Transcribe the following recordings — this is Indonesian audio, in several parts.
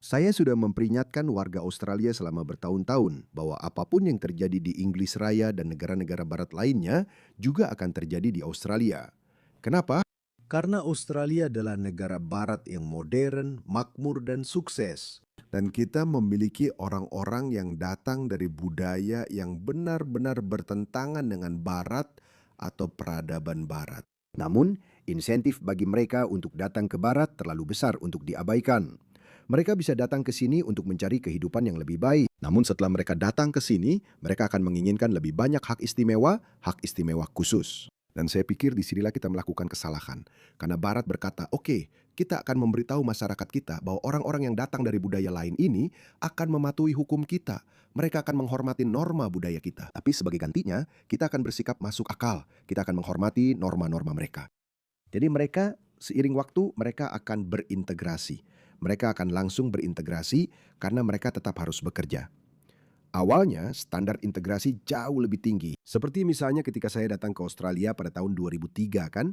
Saya sudah memperingatkan warga Australia selama bertahun-tahun bahwa apapun yang terjadi di Inggris Raya dan negara-negara barat lainnya juga akan terjadi di Australia. Kenapa? Karena Australia adalah negara barat yang modern, makmur, dan sukses. Dan kita memiliki orang-orang yang datang dari budaya yang benar-benar bertentangan dengan barat atau peradaban barat. Namun, insentif bagi mereka untuk datang ke barat terlalu besar untuk diabaikan. Mereka bisa datang ke sini untuk mencari kehidupan yang lebih baik. Namun setelah mereka datang ke sini, mereka akan menginginkan lebih banyak hak istimewa khusus. Dan saya pikir disinilah kita melakukan kesalahan. Karena Barat berkata, oke, kita akan memberitahu masyarakat kita bahwa orang-orang yang datang dari budaya lain ini akan mematuhi hukum kita. Mereka akan menghormati norma budaya kita. Tapi sebagai gantinya, kita akan bersikap masuk akal. Kita akan menghormati norma-norma mereka. Jadi mereka, seiring waktu, mereka akan berintegrasi. Mereka akan langsung berintegrasi karena mereka tetap harus bekerja. Awalnya, standar integrasi jauh lebih tinggi. Seperti misalnya ketika saya datang ke Australia pada tahun 2003 kan,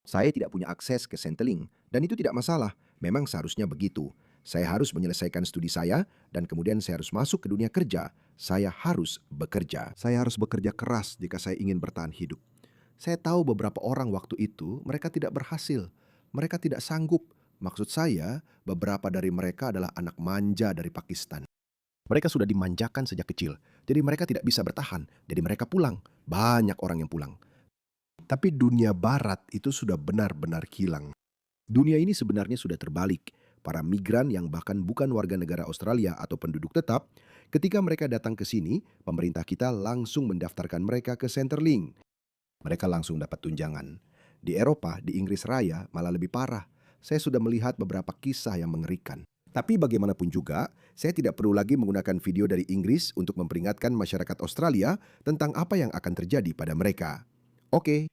saya tidak punya akses ke Centrelink. Dan itu tidak masalah, memang seharusnya begitu. Saya harus menyelesaikan studi saya dan kemudian saya harus masuk ke dunia kerja. Saya harus bekerja. Saya harus bekerja keras jika saya ingin bertahan hidup. Saya tahu beberapa orang waktu itu mereka tidak berhasil. Mereka tidak sanggup. Maksud saya, beberapa dari mereka adalah anak manja dari Pakistan. Mereka sudah dimanjakan sejak kecil, jadi mereka tidak bisa bertahan. Jadi mereka pulang, banyak orang yang pulang. Tapi dunia barat itu sudah benar-benar hilang. Dunia ini sebenarnya sudah terbalik. Para migran yang bahkan bukan warga negara Australia atau penduduk tetap, ketika mereka datang ke sini, pemerintah kita langsung mendaftarkan mereka ke Centrelink. Mereka langsung dapat tunjangan. Di Eropa, di Inggris Raya, malah lebih parah. Saya sudah melihat beberapa kisah yang mengerikan. Tapi bagaimanapun juga, saya tidak perlu lagi menggunakan video dari Inggris untuk memperingatkan masyarakat Australia tentang apa yang akan terjadi pada mereka. Oke,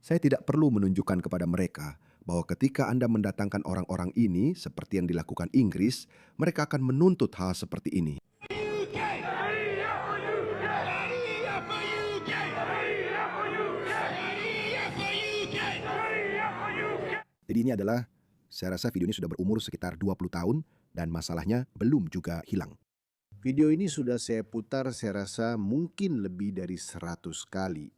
saya tidak perlu menunjukkan kepada mereka bahwa ketika Anda mendatangkan orang-orang ini seperti yang dilakukan Inggris, mereka akan menuntut hal seperti ini. Jadi ini adalah, saya rasa video ini sudah berumur sekitar 20 tahun dan masalahnya belum juga hilang. Video ini sudah saya putar saya rasa mungkin lebih dari 100 kali.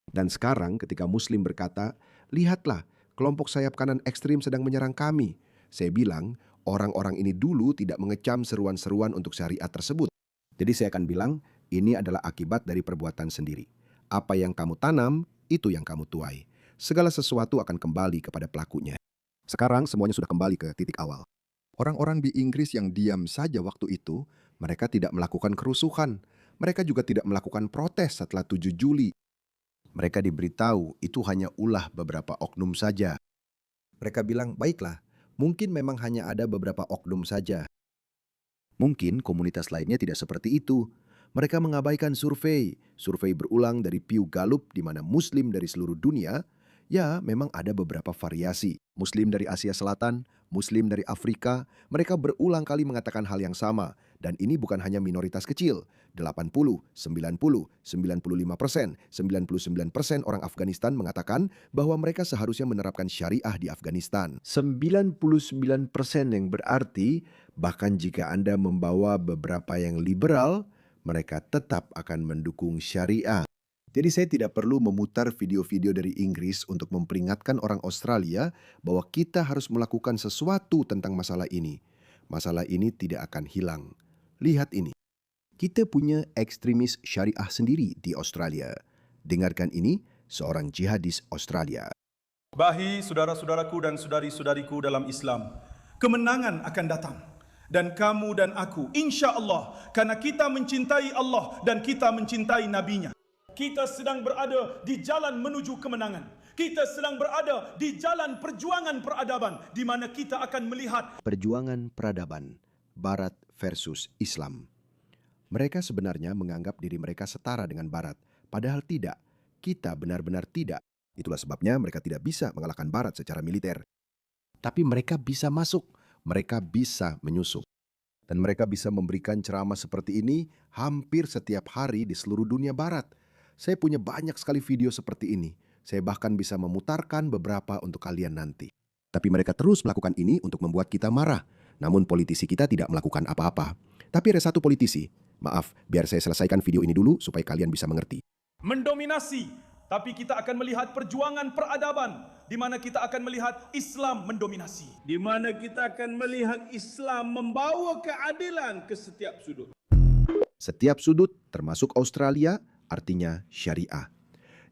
Dan sekarang ketika Muslim berkata, lihatlah kelompok sayap kanan ekstrim sedang menyerang kami. Saya bilang, orang-orang ini dulu tidak mengecam seruan-seruan untuk syariat tersebut. Jadi saya akan bilang, ini adalah akibat dari perbuatan sendiri. Apa yang kamu tanam, itu yang kamu tuai. Segala sesuatu akan kembali kepada pelakunya. Sekarang semuanya sudah kembali ke titik awal. Orang-orang di Inggris yang diam saja waktu itu, mereka tidak melakukan kerusuhan. Mereka juga tidak melakukan protes setelah 7 Juli. Mereka diberitahu itu hanya ulah beberapa oknum saja. Mereka bilang, baiklah, mungkin memang hanya ada beberapa oknum saja. Mungkin komunitas lainnya tidak seperti itu. Mereka mengabaikan survei. Survei berulang dari Pew Gallup di mana Muslim dari seluruh dunia. Ya, memang ada beberapa variasi. Muslim dari Asia Selatan, Muslim dari Afrika, mereka berulang kali mengatakan hal yang sama. Dan ini bukan hanya minoritas kecil. 80, 90, 95%, 99% orang Afghanistan mengatakan bahwa mereka seharusnya menerapkan syariah di Afghanistan. 99% yang berarti bahkan jika Anda membawa beberapa yang liberal, mereka tetap akan mendukung syariah. Jadi saya tidak perlu memutar video-video dari Inggris untuk memperingatkan orang Australia bahwa kita harus melakukan sesuatu tentang masalah ini. Masalah ini tidak akan hilang. Lihat ini. Kita punya ekstremis syariah sendiri di Australia. Dengarkan ini, seorang jihadis Australia. Bahi saudara-saudaraku dan saudari-saudariku dalam Islam, kemenangan akan datang. Dan kamu dan aku, insya Allah, karena kita mencintai Allah dan kita mencintai Nabi-Nya. Kita sedang berada di jalan menuju kemenangan. Kita sedang berada di jalan perjuangan peradaban, di mana kita akan melihat perjuangan peradaban, Barat versus Islam. Mereka sebenarnya menganggap diri mereka setara dengan Barat, padahal tidak. Kita benar-benar tidak. Itulah sebabnya mereka tidak bisa mengalahkan Barat secara militer. Tapi mereka bisa masuk, mereka bisa menyusup. Dan mereka bisa memberikan ceramah seperti ini hampir setiap hari di seluruh dunia Barat. Saya punya banyak sekali video seperti ini. Saya bahkan bisa memutarkan beberapa untuk kalian nanti. Tapi mereka terus melakukan ini untuk membuat kita marah. namun politisi kita tidak melakukan apa-apa. Tapi ada satu politisi, maaf, biar saya selesaikan video ini dulu supaya kalian bisa mengerti. Mendominasi, tapi kita akan melihat perjuangan peradaban di mana kita akan melihat Islam mendominasi, di mana kita akan melihat Islam membawa keadilan ke setiap sudut. Setiap sudut, termasuk Australia, artinya syariah.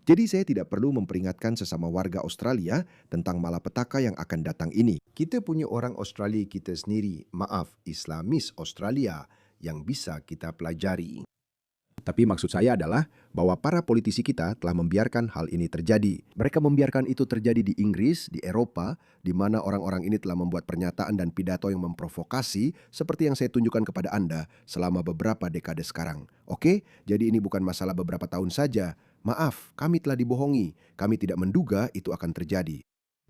Jadi saya tidak perlu memperingatkan sesama warga Australia tentang malapetaka yang akan datang ini. Kita punya orang Australia kita sendiri, maaf, Islamis Australia, yang bisa kita pelajari. Tapi maksud saya adalah bahwa para politisi kita telah membiarkan hal ini terjadi. Mereka membiarkan itu terjadi di Inggris, di Eropa, di mana orang-orang ini telah membuat pernyataan dan pidato yang memprovokasi seperti yang saya tunjukkan kepada Anda selama beberapa dekade sekarang. Oke, jadi ini bukan masalah beberapa tahun saja. Maaf, kami telah dibohongi. Kami tidak menduga itu akan terjadi.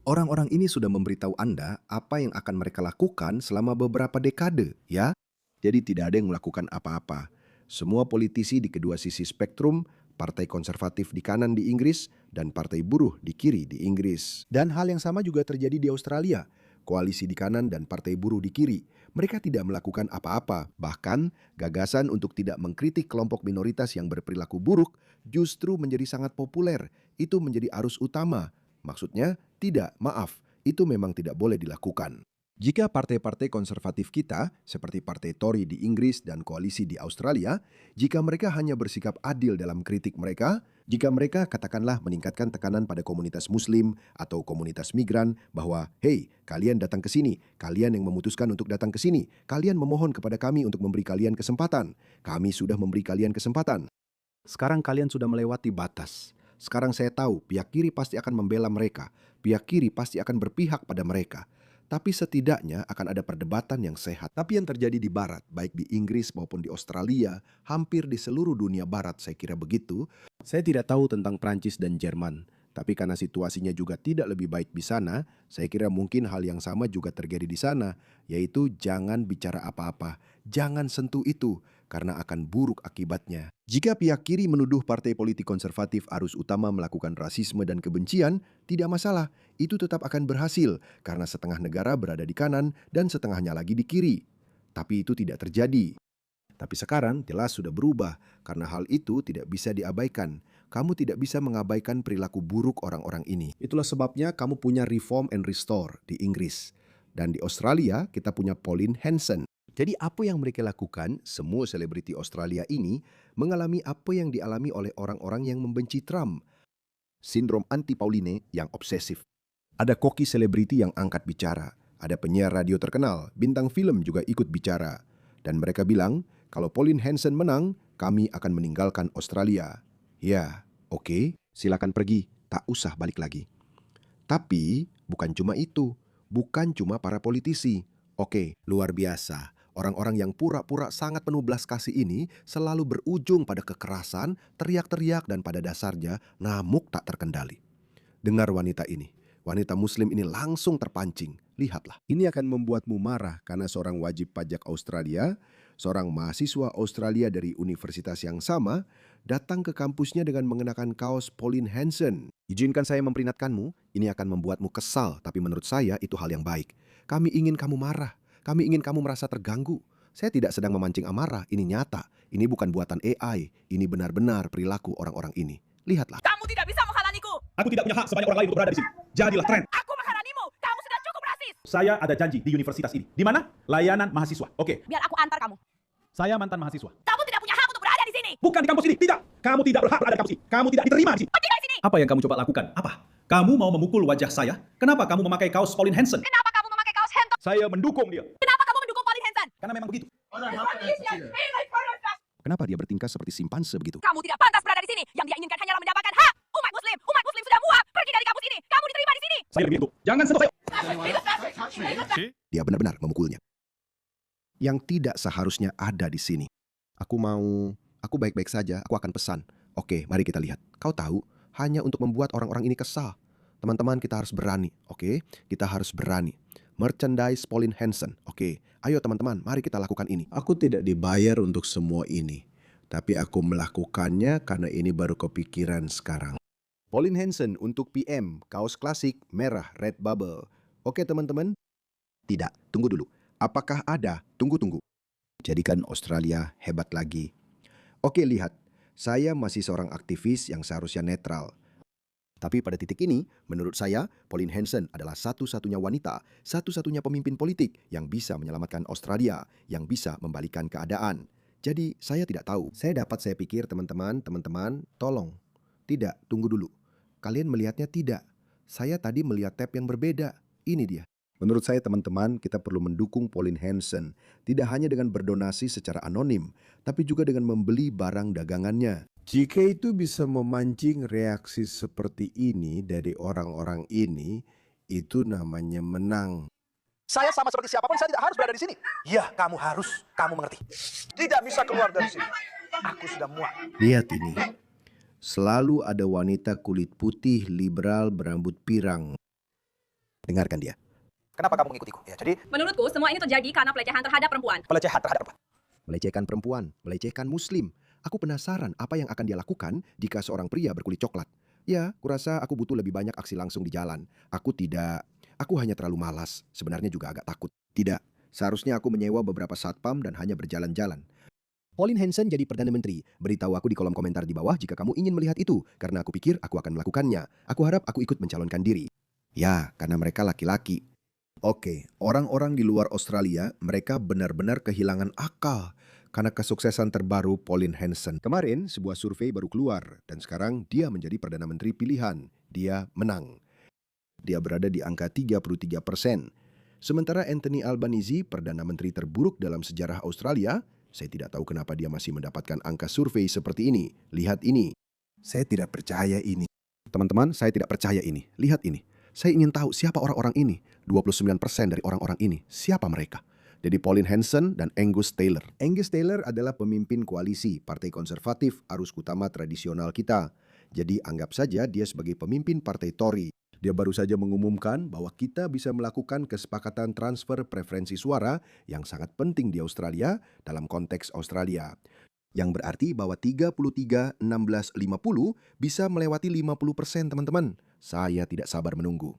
Orang-orang ini sudah memberitahu Anda apa yang akan mereka lakukan selama beberapa dekade, ya? Jadi tidak ada yang melakukan apa-apa. Semua politisi di kedua sisi spektrum, partai konservatif di kanan di Inggris dan partai buruh di kiri di Inggris. Dan hal yang sama juga terjadi di Australia. Koalisi di kanan dan partai buruh di kiri. Mereka tidak melakukan apa-apa. Bahkan, gagasan untuk tidak mengkritik kelompok minoritas yang berperilaku buruk justru menjadi sangat populer. Itu menjadi arus utama. Maksudnya, itu memang tidak boleh dilakukan. Jika partai-partai konservatif kita, seperti Partai Tory di Inggris dan koalisi di Australia, jika mereka hanya bersikap adil dalam kritik mereka, jika mereka katakanlah meningkatkan tekanan pada komunitas Muslim atau komunitas migran bahwa, "Hei, kalian datang ke sini, kalian yang memutuskan untuk datang ke sini, kalian memohon kepada kami untuk memberi kalian kesempatan. Kami sudah memberi kalian kesempatan. Sekarang kalian sudah melewati batas. Sekarang saya tahu pihak kiri pasti akan membela mereka, pihak kiri pasti akan berpihak pada mereka. Tapi setidaknya akan ada perdebatan yang sehat." Tapi yang terjadi di barat, baik di Inggris maupun di Australia, hampir di seluruh dunia barat saya kira begitu. Saya tidak tahu tentang Prancis dan Jerman, tapi karena situasinya juga tidak lebih baik di sana, saya kira mungkin hal yang sama juga terjadi di sana, yaitu jangan bicara apa-apa, jangan sentuh itu, karena akan buruk akibatnya. Jika pihak kiri menuduh partai politik konservatif arus utama melakukan rasisme dan kebencian, tidak masalah, itu tetap akan berhasil karena setengah negara berada di kanan dan setengahnya lagi di kiri. Tapi itu tidak terjadi. Tapi sekarang jelas sudah berubah karena hal itu tidak bisa diabaikan. Kamu tidak bisa mengabaikan perilaku buruk orang-orang ini. Itulah sebabnya kamu punya Reform and Restore di Inggris. Dan di Australia kita punya Pauline Hanson. Jadi apa yang mereka lakukan, semua selebriti Australia ini mengalami apa yang dialami oleh orang-orang yang membenci Trump. Sindrom anti-Pauline yang obsesif. Ada koki selebriti yang angkat bicara. Ada penyiar radio terkenal, bintang film juga ikut bicara. Dan mereka bilang, kalau Pauline Hanson menang, kami akan meninggalkan Australia. Ya, oke, silakan pergi, tak usah balik lagi. Tapi bukan cuma itu, bukan cuma para politisi. Oke, luar biasa. Orang-orang yang pura-pura sangat penuh belas kasih ini selalu berujung pada kekerasan, teriak-teriak dan pada dasarnya ngamuk tak terkendali. Dengar wanita ini. Wanita muslim ini langsung terpancing. Lihatlah. Ini akan membuatmu marah karena seorang wajib pajak Australia, seorang mahasiswa Australia dari universitas yang sama, datang ke kampusnya dengan mengenakan kaos Pauline Hanson. Izinkan saya memperingatkanmu, ini akan membuatmu kesal, tapi menurut saya itu hal yang baik. Kami ingin kamu marah. Kami ingin kamu merasa terganggu. Saya tidak sedang memancing amarah, ini nyata. Ini bukan buatan AI, ini benar-benar perilaku orang-orang ini. Lihatlah. Kamu tidak bisa menghalangiku. Aku tidak punya hak sebanyak orang lain untuk berada di sini. Jadilah tren. Aku menghalangimu. Kamu sudah cukup rasis. Saya ada janji di universitas ini. Di mana? Layanan mahasiswa. Oke. Biar aku antar kamu. Saya mantan mahasiswa. Kamu tidak punya hak untuk berada di sini. Bukan di kampus ini. Tidak. Kamu tidak berhak berada di kampus ini. Kamu tidak diterima di sini. Pergi dari sini. Apa yang kamu coba lakukan? Apa? Kamu mau memukul wajah saya? Kenapa kamu memakai kaos Pauline Hanson? Kenapa kamu memakai kaos Henton? Saya mendukung dia. Kenapa kamu mendukung Pauline Hanson? Karena memang begitu. Kenapa dia bertingkah seperti simpanse begitu? Kamu tidak pantas berada di sini. Yang dia inginkan hanyalah mendapatkan hak. Umat Muslim sudah muak. Pergi dari kampus ini. Kamu diterima di sini. Saya lebih itu. Jangan sentuh saya. Dia benar-benar memukulnya. Yang tidak seharusnya ada di sini. Aku baik-baik saja, aku akan pesan. Oke, mari kita lihat. Kau tahu, hanya untuk membuat orang-orang ini kesal. Teman-teman, kita harus berani, oke? Kita harus berani. Merchandise Pauline Hanson, oke? Ayo teman-teman, mari kita lakukan ini. Aku tidak dibayar untuk semua ini. Tapi aku melakukannya karena ini baru kepikiran sekarang. Pauline Hanson untuk PM, kaos klasik, merah, red bubble. Oke teman-teman? Tidak, tunggu dulu. Apakah ada? Tunggu. Jadikan Australia hebat lagi. Oke, lihat. Saya masih seorang aktivis yang seharusnya netral. Tapi pada titik ini, menurut saya, Pauline Hanson adalah satu-satunya wanita, satu-satunya pemimpin politik yang bisa menyelamatkan Australia, yang bisa membalikan keadaan. Jadi, saya tidak tahu. Saya pikir teman-teman, tolong. Tidak, tunggu dulu. Kalian melihatnya tidak. Saya tadi melihat tab yang berbeda. Ini dia. Menurut saya teman-teman, kita perlu mendukung Pauline Hanson. Tidak hanya dengan berdonasi secara anonim, tapi juga dengan membeli barang dagangannya. Jika itu bisa memancing reaksi seperti ini dari orang-orang ini, itu namanya menang. Saya sama seperti siapapun, saya tidak harus berada di sini. Ya, kamu harus. Kamu mengerti. Tidak bisa keluar dari sini. Aku sudah muak. Lihat ini. Selalu ada wanita kulit putih liberal berambut pirang. Dengarkan dia. Kenapa kamu mengikutiku? Ya, jadi Menurutku, semua ini terjadi karena pelecehan terhadap perempuan. pelecehan terhadap apa? Melecehkan perempuan, melecehkan muslim. Aku penasaran apa yang akan dia lakukan jika seorang pria berkulit coklat. Ya, kurasa aku butuh lebih banyak aksi langsung di jalan. Aku hanya terlalu malas, sebenarnya juga agak takut. Tidak, seharusnya aku menyewa beberapa satpam dan hanya berjalan-jalan. Pauline Hanson jadi Perdana Menteri. Beritahu aku di kolom komentar di bawah jika kamu ingin melihat itu, karena aku pikir aku akan melakukannya. Aku harap aku ikut mencalonkan diri. Ya, karena mereka laki-laki. Oke, orang-orang di luar Australia, mereka benar-benar kehilangan akal karena kesuksesan terbaru Pauline Hanson. Kemarin, sebuah survei baru keluar, dan sekarang dia menjadi Perdana Menteri pilihan. Dia menang. Dia berada di angka 33%. Sementara Anthony Albanese, Perdana Menteri terburuk dalam sejarah Australia, saya tidak tahu kenapa dia masih mendapatkan angka survei seperti ini. Lihat ini. Saya tidak percaya ini. Teman-teman, saya tidak percaya ini. Lihat ini. Saya ingin tahu siapa orang-orang ini. 29% dari orang-orang ini. Siapa mereka? Jadi Pauline Hanson dan Angus Taylor. Angus Taylor adalah pemimpin koalisi Partai Konservatif arus utama tradisional kita. Jadi anggap saja dia sebagai pemimpin Partai Tory. Dia baru saja mengumumkan bahwa kita bisa melakukan kesepakatan transfer preferensi suara yang sangat penting di Australia dalam konteks Australia. Yang berarti bahwa 33, 16, 50 bisa melewati 50% teman-teman. Saya tidak sabar menunggu.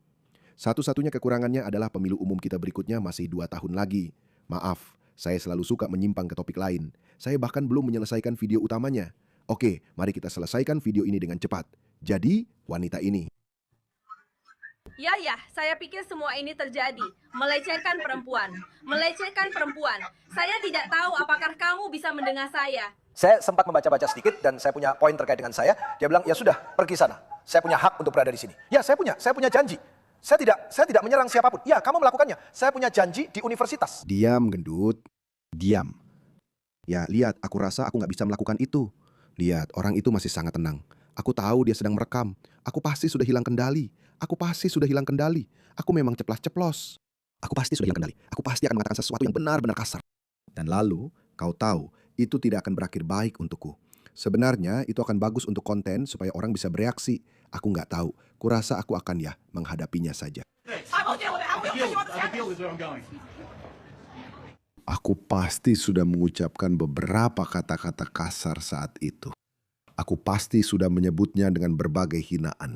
Satu-satunya kekurangannya adalah pemilu umum kita berikutnya masih 2 tahun lagi. Maaf, saya selalu suka menyimpang ke topik lain. Saya bahkan belum menyelesaikan video utamanya. Oke, mari kita selesaikan video ini dengan cepat. Jadi, wanita ini. Ya, saya pikir semua ini terjadi. Melecehkan perempuan. Melecehkan perempuan. Saya tidak tahu apakah kamu bisa mendengar saya. Saya sempat membaca-baca sedikit dan saya punya poin terkait dengan saya. Dia bilang, ya sudah, pergi sana. Saya punya hak untuk berada di sini. Ya, saya punya janji. Saya tidak menyerang siapapun. Ya, kamu melakukannya. Saya punya janji di universitas. Diam, gendut. Diam. Ya, lihat, aku rasa aku nggak bisa melakukan itu. Lihat, orang itu masih sangat tenang. Aku tahu dia sedang merekam. Aku pasti sudah hilang kendali. Aku memang ceplas-ceplos. Aku pasti sudah hilang kendali. Aku pasti akan mengatakan sesuatu yang benar-benar kasar. Dan lalu, kau tahu, itu tidak akan berakhir baik untukku. Sebenarnya itu akan bagus untuk konten supaya orang bisa bereaksi. Aku nggak tahu. Kurasa aku akan menghadapinya saja. Aku pasti sudah mengucapkan beberapa kata-kata kasar saat itu. Aku pasti sudah menyebutnya dengan berbagai hinaan.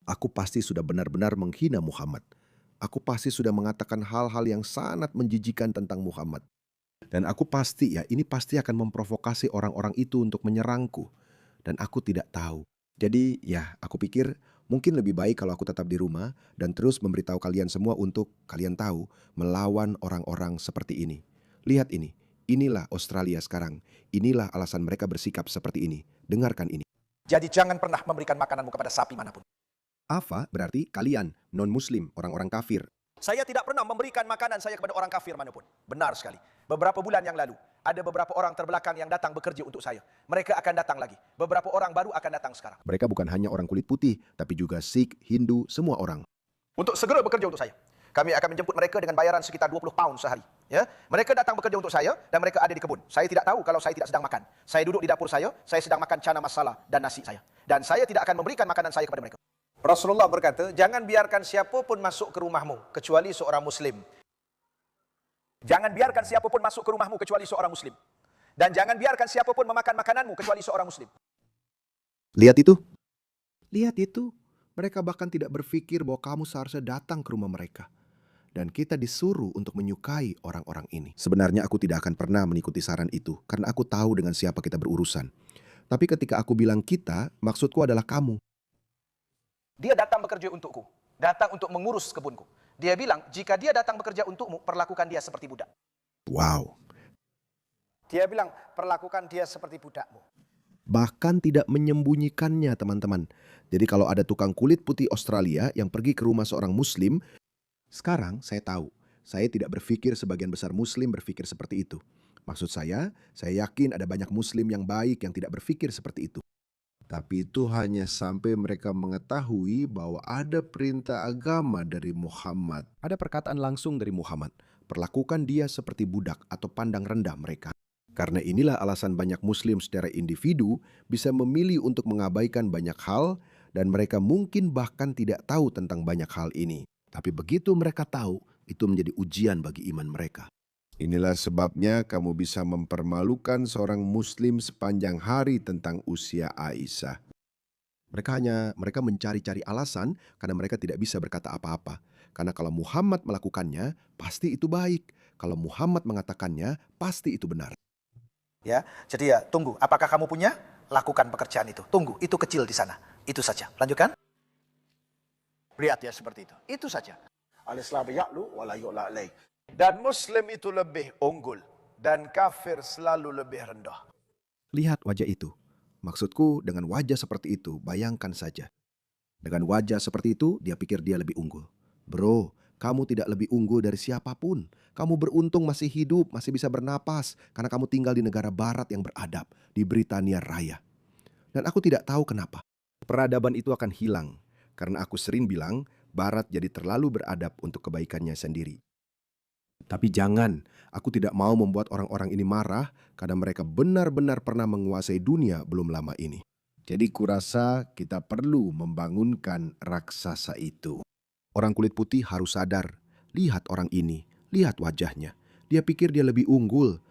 Aku pasti sudah benar-benar menghina Muhammad. Aku pasti sudah mengatakan hal-hal yang sangat menjijikan tentang Muhammad. Dan aku pasti ini pasti akan memprovokasi orang-orang itu untuk menyerangku. Dan aku tidak tahu. Jadi aku pikir mungkin lebih baik kalau aku tetap di rumah dan terus memberitahu kalian semua untuk kalian tahu melawan orang-orang seperti ini. Lihat ini. Inilah Australia sekarang. Inilah alasan mereka bersikap seperti ini. Dengarkan ini. Jadi jangan pernah memberikan makananmu kepada sapi manapun. Apa berarti kalian, non-muslim, orang-orang kafir. Saya tidak pernah memberikan makanan saya kepada orang kafir manapun. Benar sekali. Beberapa bulan yang lalu, ada beberapa orang terbelakang yang datang bekerja untuk saya. Mereka akan datang lagi. Beberapa orang baru akan datang sekarang. Mereka bukan hanya orang kulit putih, tapi juga Sikh, Hindu, semua orang. Untuk segera bekerja untuk saya. Kami akan menjemput mereka dengan bayaran sekitar 20 pound sehari. Ya, mereka datang bekerja untuk saya dan mereka ada di kebun. Saya tidak tahu kalau saya tidak sedang makan. Saya duduk di dapur saya sedang makan chana masala dan nasi saya. Dan saya tidak akan memberikan makanan saya kepada mereka. Rasulullah berkata, jangan biarkan siapapun masuk ke rumahmu kecuali seorang muslim. Jangan biarkan siapapun masuk ke rumahmu kecuali seorang muslim. Dan jangan biarkan siapapun memakan makananmu kecuali seorang muslim. Lihat itu. Lihat itu. Mereka bahkan tidak berpikir bahwa kamu seharusnya datang ke rumah mereka. dan kita disuruh untuk menyukai orang-orang ini. Sebenarnya aku tidak akan pernah mengikuti saran itu karena aku tahu dengan siapa kita berurusan. Tapi ketika aku bilang kita, maksudku adalah kamu. Dia datang bekerja untukku, datang untuk mengurus kebunku. Dia bilang, jika dia datang bekerja untukmu, perlakukan dia seperti budak. Wow. Dia bilang, perlakukan dia seperti budakmu. Bahkan tidak menyembunyikannya, teman-teman. Jadi kalau ada tukang kulit putih Australia yang pergi ke rumah seorang Muslim, sekarang saya tahu, saya tidak berpikir sebagian besar Muslim berpikir seperti itu. Maksud saya yakin ada banyak Muslim yang baik yang tidak berpikir seperti itu. Tapi itu hanya sampai mereka mengetahui bahwa ada perintah agama dari Muhammad. Ada perkataan langsung dari Muhammad, perlakukan dia seperti budak atau pandang rendah mereka. Karena inilah alasan banyak Muslim secara individu bisa memilih untuk mengabaikan banyak hal dan mereka mungkin bahkan tidak tahu tentang banyak hal ini. Tapi begitu mereka tahu, itu menjadi ujian bagi iman mereka. Inilah sebabnya kamu bisa mempermalukan seorang Muslim sepanjang hari tentang usia Aisyah. Mereka mencari-cari alasan karena mereka tidak bisa berkata apa-apa. Karena kalau Muhammad melakukannya, pasti itu baik. Kalau Muhammad mengatakannya, pasti itu benar. Ya, jadi ya tunggu. Apakah kamu punya? Lakukan pekerjaan itu. Tunggu, itu kecil di sana. Itu saja. Lanjutkan. Lihat ya seperti itu. Itu saja. Al-Islam ya'lu wa la yu'la alaih. Dan Muslim itu lebih unggul dan kafir selalu lebih rendah. Lihat wajah itu. Maksudku dengan wajah seperti itu, bayangkan saja. Dengan wajah seperti itu, dia pikir dia lebih unggul. Bro, kamu tidak lebih unggul dari siapapun. Kamu beruntung masih hidup, masih bisa bernapas. Karena kamu tinggal di negara barat yang beradab, di Britania Raya. Dan aku tidak tahu kenapa. Peradaban itu akan hilang. Karena aku sering bilang, barat jadi terlalu beradab untuk kebaikannya sendiri. Tapi jangan, aku tidak mau membuat orang-orang ini marah karena mereka benar-benar pernah menguasai dunia belum lama ini. Jadi kurasa kita perlu membangunkan raksasa itu. Orang kulit putih harus sadar, lihat orang ini, lihat wajahnya. Dia pikir dia lebih unggul.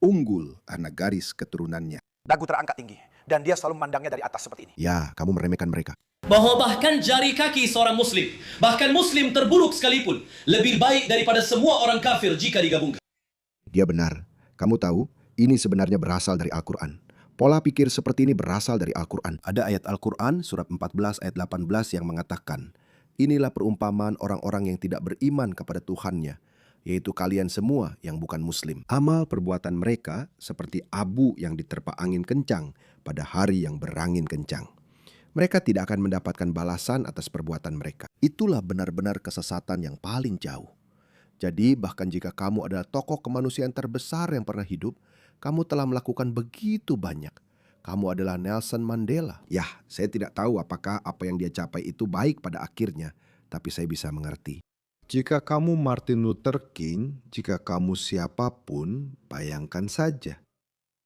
Unggul karena garis keturunannya. Dagu terangkat tinggi. Dan dia selalu memandangnya dari atas seperti ini. Ya, kamu meremehkan mereka. Bahwa bahkan jari kaki seorang Muslim, bahkan Muslim terburuk sekalipun, lebih baik daripada semua orang kafir jika digabungkan. Dia benar. Kamu tahu, ini sebenarnya berasal dari Al-Quran. Pola pikir seperti ini berasal dari Al-Quran. Ada ayat Al-Quran, surat 14 ayat 18 yang mengatakan, inilah perumpamaan orang-orang yang tidak beriman kepada Tuhannya, yaitu kalian semua yang bukan Muslim. Amal perbuatan mereka seperti abu yang diterpa angin kencang pada hari yang berangin kencang. Mereka tidak akan mendapatkan balasan atas perbuatan mereka. Itulah benar-benar kesesatan yang paling jauh. Jadi bahkan jika kamu adalah tokoh kemanusiaan terbesar yang pernah hidup, kamu telah melakukan begitu banyak. Kamu adalah Nelson Mandela. Ya, saya tidak tahu apakah apa yang dia capai itu baik pada akhirnya, tapi saya bisa mengerti. Jika kamu Martin Luther King, jika kamu siapapun, bayangkan saja.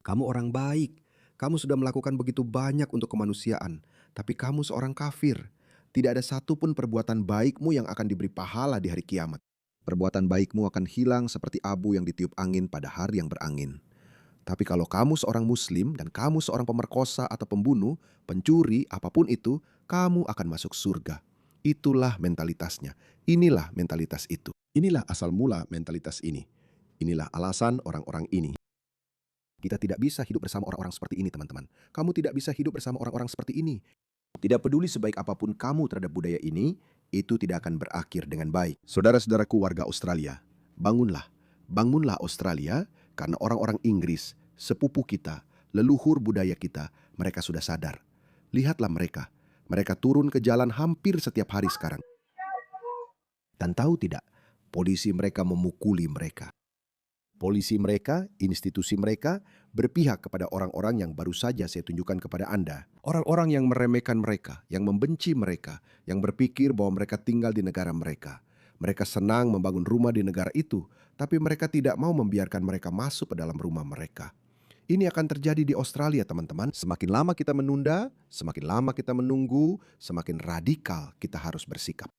Kamu orang baik. Kamu sudah melakukan begitu banyak untuk kemanusiaan, tapi kamu seorang kafir. Tidak ada satupun perbuatan baikmu yang akan diberi pahala di hari kiamat. Perbuatan baikmu akan hilang seperti abu yang ditiup angin pada hari yang berangin. Tapi kalau kamu seorang Muslim dan kamu seorang pemerkosa atau pembunuh, pencuri, apapun itu, kamu akan masuk surga. Itulah mentalitasnya. Inilah mentalitas itu. Inilah asal mula mentalitas ini. Inilah alasan orang-orang ini. Kita tidak bisa hidup bersama orang-orang seperti ini, teman-teman. Kamu tidak bisa hidup bersama orang-orang seperti ini. Tidak peduli sebaik apapun kamu terhadap budaya ini, itu tidak akan berakhir dengan baik. Saudara-saudaraku warga Australia, bangunlah. Bangunlah Australia, karena orang-orang Inggris, sepupu kita, leluhur budaya kita, mereka sudah sadar. Lihatlah mereka. Mereka turun ke jalan hampir setiap hari sekarang. Dan tahu tidak, polisi mereka memukuli mereka. Polisi mereka, institusi mereka, berpihak kepada orang-orang yang baru saja saya tunjukkan kepada Anda. Orang-orang yang meremehkan mereka, yang membenci mereka, yang berpikir bahwa mereka tinggal di negara mereka. Mereka senang membangun rumah di negara itu, tapi mereka tidak mau membiarkan mereka masuk ke dalam rumah mereka. Ini akan terjadi di Australia, teman-teman. Semakin lama kita menunda, semakin lama kita menunggu, semakin radikal kita harus bersikap.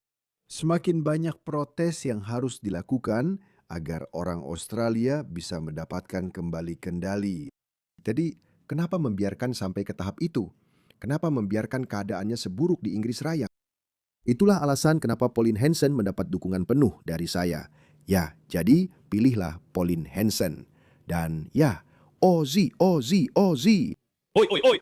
Semakin banyak protes yang harus dilakukan agar orang Australia bisa mendapatkan kembali kendali. Jadi, kenapa membiarkan sampai ke tahap itu? Kenapa membiarkan keadaannya seburuk di Inggris Raya? Itulah alasan kenapa Pauline Hanson mendapat dukungan penuh dari saya. Ya, jadi pilihlah Pauline Hanson. Dan ya, Ozzy, Ozzy, Ozzy. Oi, oi, oi.